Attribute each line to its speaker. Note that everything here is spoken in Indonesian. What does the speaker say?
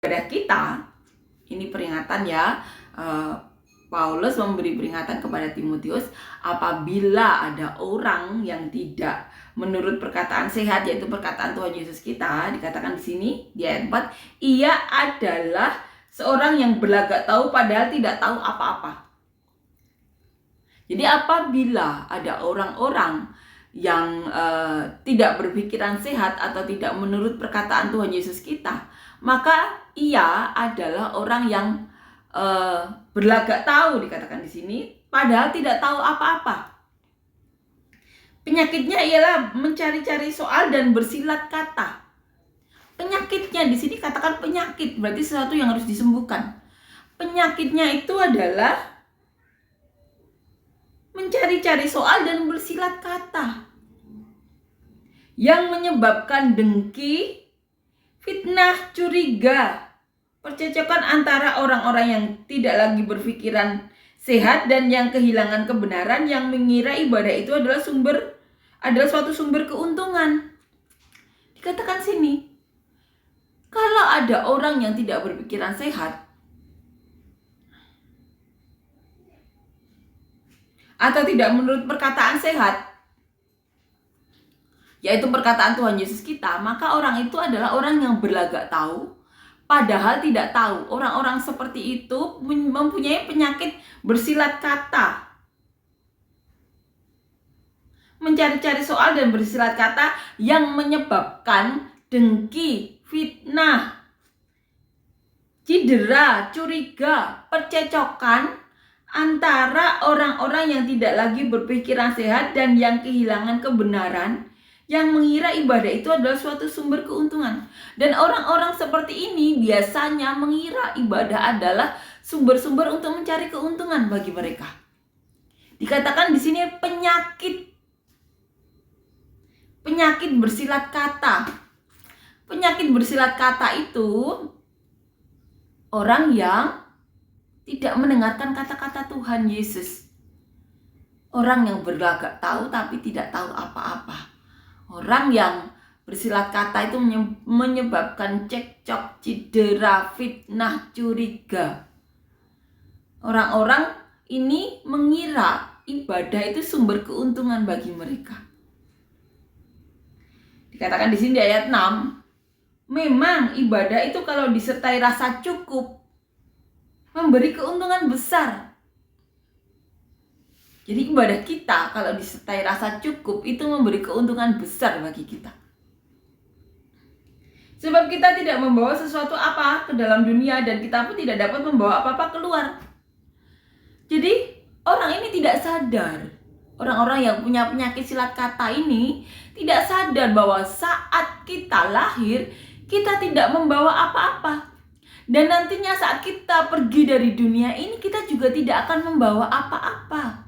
Speaker 1: Pada kita, ini peringatan ya, Paulus memberi peringatan kepada Timotius, apabila ada orang yang tidak menurut perkataan sehat, yaitu perkataan Tuhan Yesus kita, dikatakan di sini di ayat 4, ia adalah seorang yang berlagak tahu padahal tidak tahu apa-apa. Jadi apabila ada orang-orang yang tidak berpikiran sehat atau tidak menurut perkataan Tuhan Yesus kita, maka ia adalah orang yang berlagak tahu, dikatakan di sini, padahal tidak tahu apa-apa. Penyakitnya ialah mencari-cari soal dan bersilat kata. Penyakitnya di sini katakan penyakit, berarti sesuatu yang harus disembuhkan. Penyakitnya itu adalah mencari-cari soal dan bersilat kata, yang menyebabkan dengki, fitnah, curiga, percekcokan antara orang-orang yang tidak lagi berpikiran sehat dan yang kehilangan kebenaran, yang mengira ibadah itu adalah suatu sumber keuntungan. Dikatakan sini, kalau ada orang yang tidak berpikiran sehat atau tidak menurut perkataan sehat, yaitu perkataan Tuhan Yesus kita, maka orang itu adalah orang yang berlagak tahu padahal tidak tahu. Orang-orang seperti itu mempunyai penyakit bersilat kata, mencari-cari soal dan bersilat kata, yang menyebabkan dengki, fitnah, cedera, curiga, percecokan antara orang-orang yang tidak lagi berpikiran sehat dan yang kehilangan kebenaran, yang mengira ibadah itu adalah suatu sumber keuntungan. Dan orang-orang seperti ini biasanya mengira ibadah adalah sumber-sumber untuk mencari keuntungan bagi mereka. Dikatakan di sini penyakit bersilat kata. Penyakit bersilat kata itu orang yang tidak mendengarkan kata-kata Tuhan Yesus. Orang yang berlagak tahu tapi tidak tahu apa-apa. Orang yang bersilat kata itu menyebabkan cekcok, cedera, fitnah, curiga. Orang-orang ini mengira ibadah itu sumber keuntungan bagi mereka. Dikatakan di sini di ayat 6, memang ibadah itu kalau disertai rasa cukup memberi keuntungan besar. Jadi ibadah kita kalau disertai rasa cukup itu memberi keuntungan besar bagi kita. Sebab kita tidak membawa sesuatu apa ke dalam dunia dan kita pun tidak dapat membawa apa-apa keluar. Jadi orang ini tidak sadar. Orang-orang yang punya penyakit silat kata ini tidak sadar bahwa saat kita lahir kita tidak membawa apa-apa. Dan nantinya saat kita pergi dari dunia ini kita juga tidak akan membawa apa-apa.